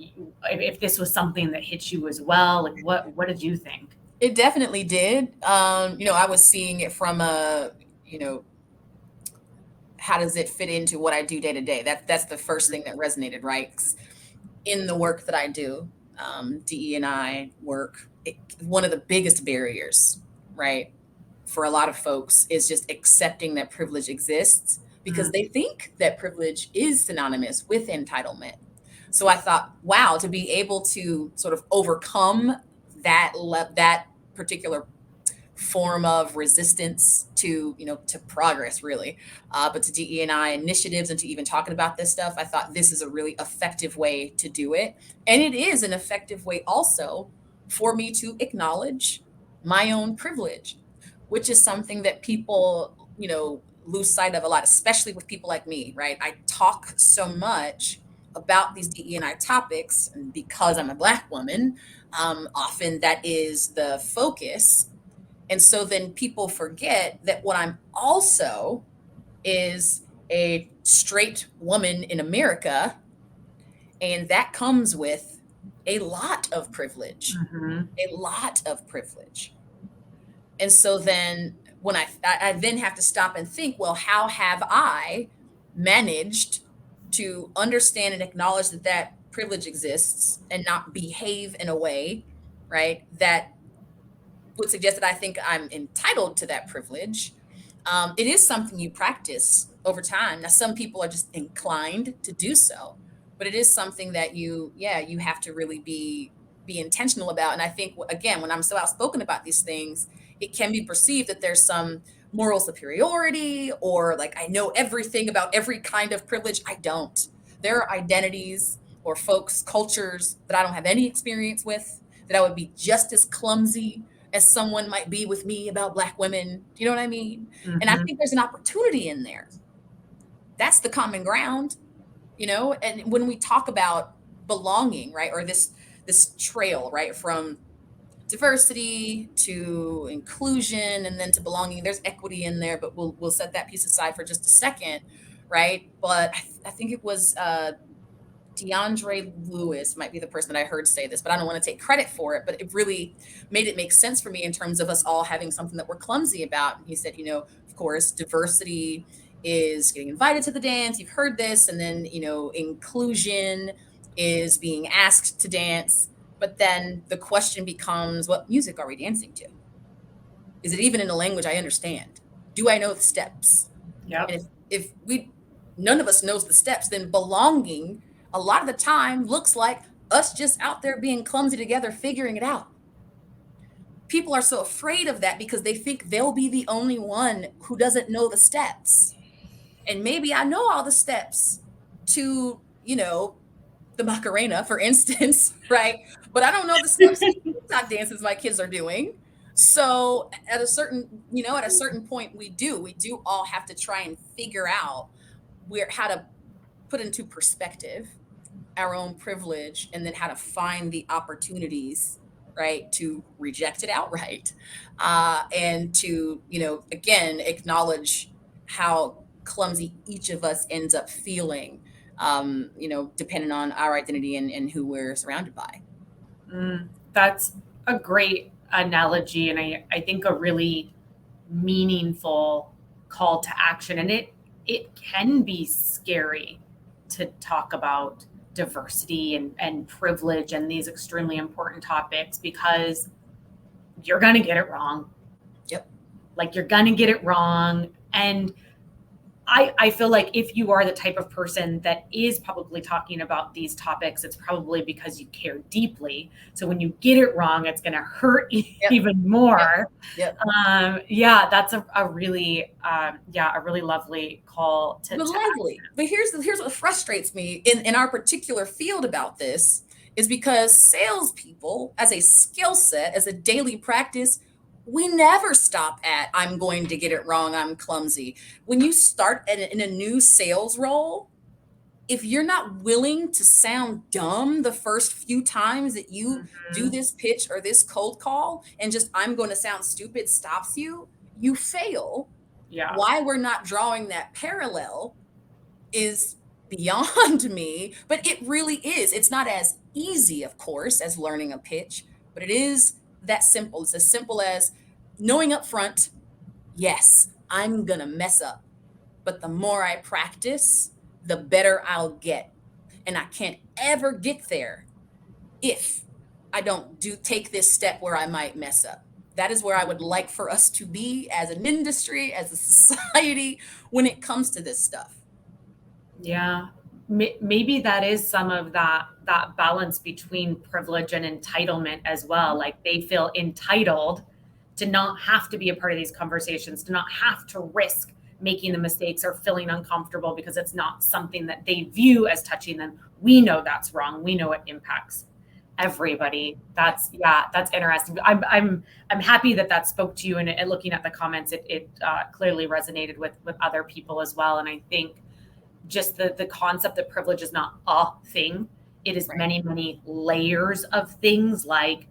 if this was something that hit you as well. Like, what did you think? It definitely did. I was seeing it from a, how does it fit into what I do day to day? That's the first thing that resonated, right? 'Cause in the work that I do, DE&I work, one of the biggest barriers, right, for a lot of folks is just accepting that privilege exists because they think that privilege is synonymous with entitlement. So I thought, wow, to be able to sort of overcome that particular form of resistance to to progress, really, but to DE&I initiatives and to even talking about this stuff, I thought this is a really effective way to do it. And it is an effective way also for me to acknowledge my own privilege, which is something that people lose sight of a lot, especially with people like me, right? I talk so much about these DE&I topics, and because I'm a Black woman, often that is the focus. And so then people forget that what I'm also is a straight woman in America, and that comes with a lot of privilege, Mm-hmm. a lot of privilege. And so then when I then have to stop and think, well, how have I managed to understand and acknowledge that that privilege exists and not behave in a way, right, that would suggest that I think I'm entitled to that privilege. It is something you practice over time. Now, some people are just inclined to do so, but it is something that you have to really be intentional about. And I think, again, when I'm so outspoken about these things, it can be perceived that there's some moral superiority, or like I know everything about every kind of privilege. I don't. There are identities or folks, cultures that I don't have any experience with, that I would be just as clumsy as someone might be with me about Black women. Do you know what I mean? And I Mm-hmm. think there's an opportunity in there. That's the common ground, And when we talk about belonging, right, or this trail, right, from diversity to inclusion and then to belonging, there's equity in there, but we'll set that piece aside for just a second, right? But I think it was DeAndre Lewis might be the person that I heard say this, but I don't want to take credit for it. But it really made it make sense for me in terms of us all having something that we're clumsy about. And he said, of course, diversity is getting invited to the dance. You've heard this. And then, inclusion is being asked to dance. But then the question becomes, what music are we dancing to? Is it even in a language I understand? Do I know the steps? Yep. And if we none of us knows the steps, then belonging a lot of the time looks like us just out there being clumsy together, figuring it out. People are so afraid of that because they think they'll be the only one who doesn't know the steps. And maybe I know all the steps to, the Macarena, for instance, right? But I don't know the steps to the TikTok dances my kids are doing. So at a certain point, we do all have to try and figure out how to put into perspective our own privilege, and then how to find the opportunities, right, to reject it outright, and to again acknowledge how clumsy each of us ends up feeling, depending on our identity and who we're surrounded by. That's a great analogy, and I think a really meaningful call to action. And it can be scary to talk about diversity and privilege and these extremely important topics, because you're going to get it wrong. Yep. Like, you're going to get it wrong. And I feel like if you are the type of person that is publicly talking about these topics, it's probably because you care deeply. So when you get it wrong, it's going to hurt even more. Yep. Yeah, that's a really lovely call to Lively. But here's what frustrates me in our particular field about this, is because salespeople, as a skill set, as a daily practice, we never stop at I'm going to get it wrong, I'm clumsy. When you start in a new sales role, if you're not willing to sound dumb the first few times that you do Mhm. this pitch or this cold call, and just I'm going to sound stupid stops you, you fail. Yeah. Why we're not drawing that parallel is beyond me, but it really is. It's not as easy, of course, as learning a pitch, but it is that simple. It's as simple as knowing up front, yes, I'm going to mess up, but the more I practice, the better I'll get. And I can't ever get there if I don't take this step where I might mess up. That is where I would like for us to be as an industry, as a society, when it comes to this stuff. Yeah. Maybe that is some of that balance between privilege and entitlement as well. Like they feel entitled to not have to be a part of these conversations, to not have to risk making the mistakes or feeling uncomfortable because it's not something that they view as touching them. We know that's wrong. We know it impacts everybody. That's yeah, that's interesting. I'm happy that that spoke to you, and looking at the comments, it clearly resonated with other people as well. And I think just the concept that privilege is not a thing. It is Right. many layers of things. Like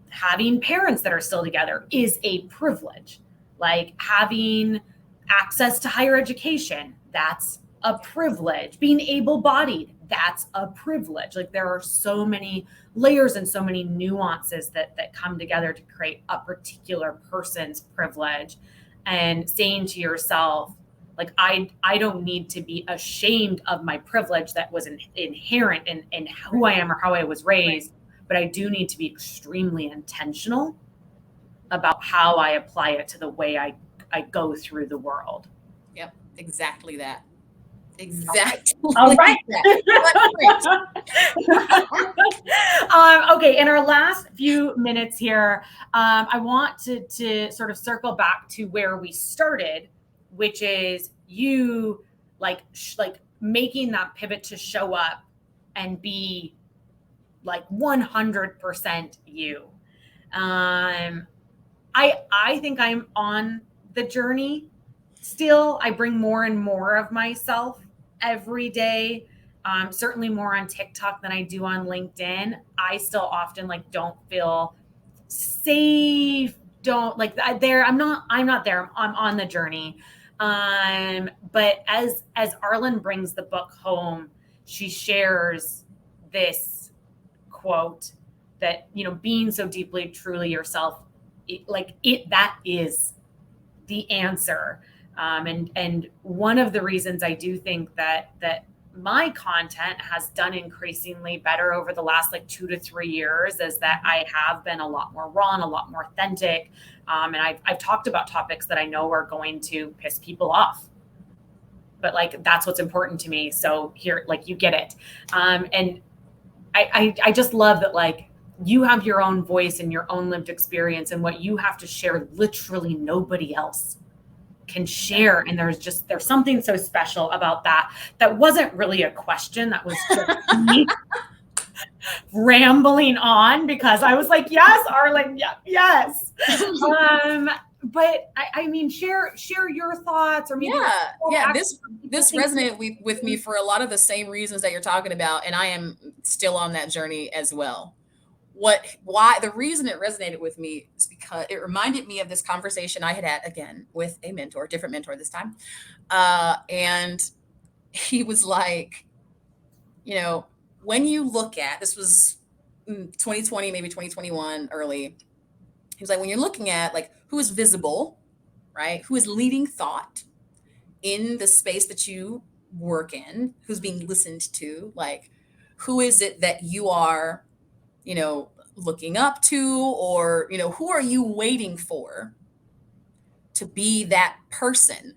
having parents that are still together is a privilege. Like having access to higher education, that's a privilege. Being able-bodied, that's a privilege. Like there are so many layers and so many nuances that come together to create a particular person's privilege. And saying to yourself, like I don't need to be ashamed of my privilege that was inherent in who I am or how I was raised, but I do need to be extremely intentional about how I apply it to the way I go through the world. Yep, exactly that. Exactly All right. that. Footprint. Okay, in our last few minutes here, I want to sort of circle back to where we started, which is you like making that pivot to show up and be like 100% you. Um, I think I'm on the journey still. I bring more and more of myself every day. Certainly more on TikTok than I do on LinkedIn. I still often like don't feel safe. Don't like there. I'm not there. I'm on the journey. But as Arlan brings the book home, she shares this quote that, you know, being so deeply truly yourself, that is the answer. And one of the reasons I do think that my content has done increasingly better over the last like 2 to 3 years is that I have been a lot more raw and a lot more authentic. And I've talked about topics that I know are going to piss people off, but like that's what's important to me. So here, like you get it. And I just love that, like, you have your own voice and your own lived experience, and what you have to share, literally nobody else can share. And there's something so special about that. That wasn't really a question. That was just me rambling on because I was like, yes, Arlan, yeah, yes. But I mean, share your thoughts, or maybe Yeah. This resonated with me for a lot of the same reasons that you're talking about, and I am still on that journey as well. Why the reason it resonated with me is because it reminded me of this conversation I had again with a mentor, different mentor this time, and he was like, you know, when you look at this was 2020, maybe 2021, early. He was like, when you're looking at like who is visible, right? Who is leading thought in the space that you work in, who's being listened to, like who is it that you are, you know, looking up to, or, you know, who are you waiting for to be that person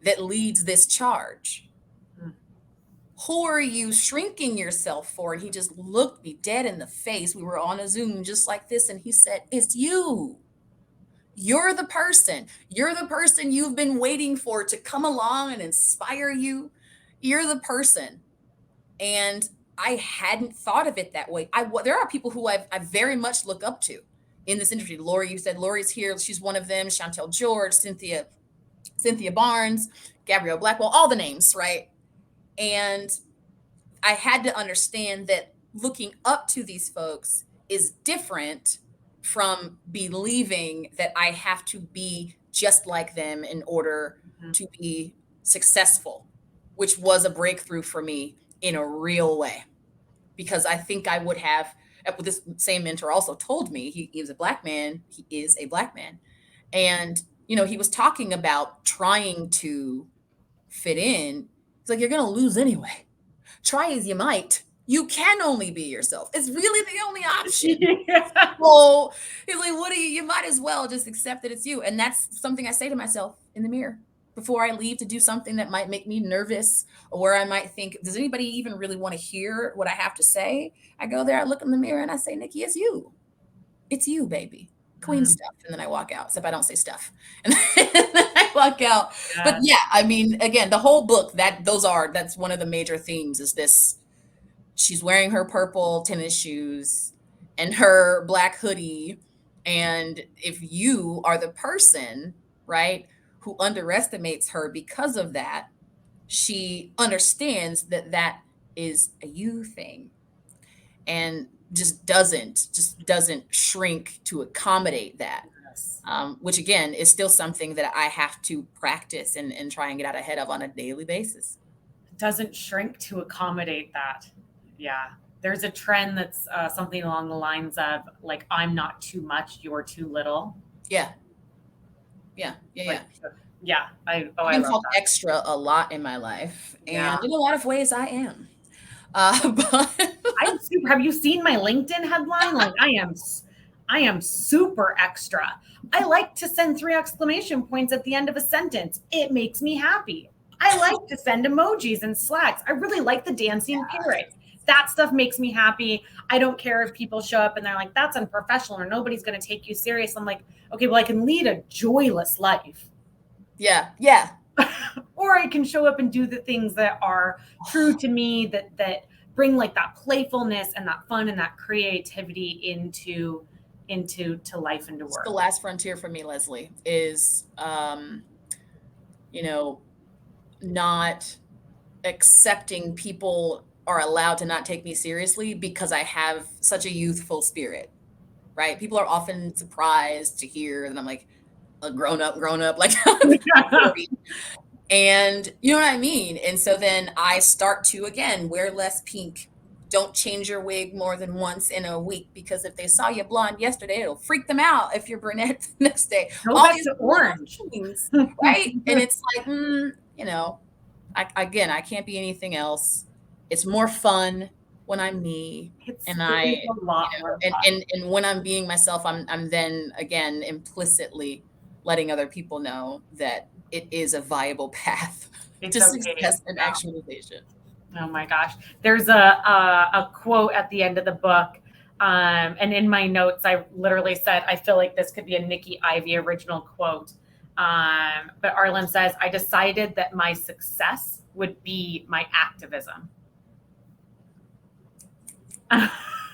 that leads this charge? Who are you shrinking yourself for? And he just looked me dead in the face. We were on a Zoom just like this, and he said, it's you. You're the person. You're the person you've been waiting for to come along and inspire you. You're the person. And I hadn't thought of it that way. There are people who I very much look up to in this industry. Lori, you said Lori's here. She's one of them. Chantel George, Cynthia Barnes, Gabrielle Blackwell, all the names, right? And I had to understand that looking up to these folks is different from believing that I have to be just like them in order to be successful, which was a breakthrough for me in a real way. Because I think I would have, this same mentor also told me, he was a black man, he is a black man. And, he was talking about trying to fit in. It's like, you're going to lose anyway. Try as you might. You can only be yourself. It's really the only option. Yeah. So he's like, what do you might as well just accept that it's you. And that's something I say to myself in the mirror before I leave to do something that might make me nervous, or where I might think, does anybody even really want to hear what I have to say? I go there, I look in the mirror and I say, Nikki, it's you. It's you, baby. Queen stuff. And then I walk out, except I don't say stuff. And then I walk out. Yeah. But yeah, I mean, again, the whole book, that's one of the major themes is this. She's wearing her purple tennis shoes and her black hoodie. And if you are the person, right, who underestimates her because of that, she understands that that is a you thing, and just doesn't shrink to accommodate that. Yes. Which again is still something that I have to practice and try and get out ahead of on a daily basis. Doesn't shrink to accommodate that. Yeah. There's a trend that's something along the lines of like, I'm not too much, you're too little. Yeah. Yeah. I I've been love called that. extra a lot in my life, and Yeah. in a lot of ways I am. But Have you seen my LinkedIn headline? Like I am super extra. I like to send 3 exclamation points at the end of a sentence. It makes me happy. I like to send emojis and slacks. I really like the dancing parrot. That stuff makes me happy. I don't care if people show up and they're like, that's unprofessional or nobody's going to take you serious. I'm like, okay, well, I can lead a joyless life. Yeah. Or I can show up and do the things that are true to me, that bring like that playfulness and that fun and that creativity into life and to work. The last frontier for me, Leslie, is not accepting people are allowed to not take me seriously because I have such a youthful spirit, right? People are often surprised to hear that I'm like a grown up, like and you know what I mean? And so then I start to, again, wear less pink. Don't change your wig more than once in a week, because if they saw you blonde yesterday, it'll freak them out if you're brunette the next day. Go back to orange. Things, right? And it's like, I can't be anything else. It's more fun when I'm me. And and when I'm being myself, I'm then again implicitly letting other people know that it is a viable path to success and actualization. Oh my gosh. There's a quote at the end of the book. And in my notes, I literally said, I feel like this could be a Nikki Ivey original quote. But Arlan says, I decided that my success would be my activism.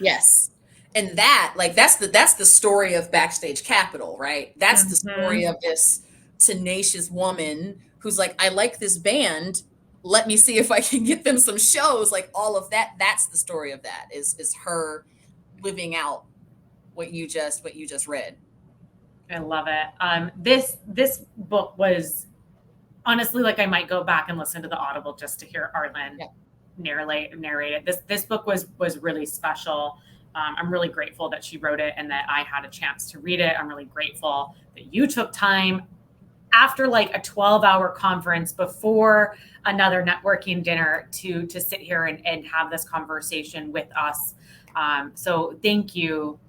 Yes. And that's the story of Backstage Capital, right? That's the story of this tenacious woman who's like, I like this band. Let me see if I can get them some shows. Like all of that. That's the story of that is her living out what you just read. I love it. This book was honestly like I might go back and listen to the Audible just to hear Arlan narrate it. This book was really special. I'm really grateful that she wrote it and that I had a chance to read it. I'm really grateful that you took time after like a 12-hour conference before another networking dinner to sit here and have this conversation with us. So thank you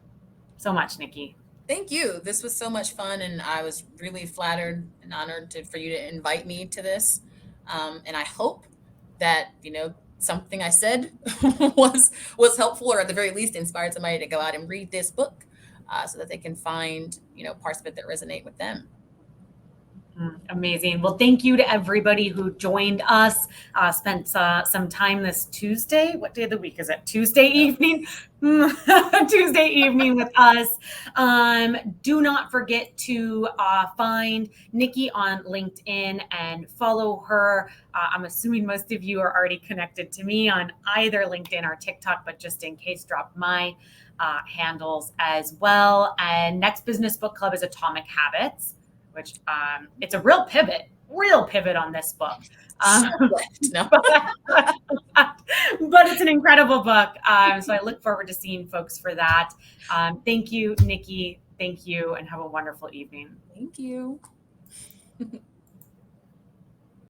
so much, Nikki. Thank you. This was so much fun, and I was really flattered and honored for you to invite me to this. And I hope that, something I said was helpful, or at the very least inspired somebody to go out and read this book so that they can find, parts of it that resonate with them. Amazing. Well, thank you to everybody who joined us, spent some time this Tuesday. What day of the week is it? Tuesday evening. Tuesday evening with us. Do not forget to find Nikki on LinkedIn and follow her. I'm assuming most of you are already connected to me on either LinkedIn or TikTok, but just in case, drop my handles as well. And next business book club is Atomic Habits, which it's a real pivot on this book. No. But it's an incredible book. So I look forward to seeing folks for that. Thank you, Nikki. Thank you, and have a wonderful evening. Thank you.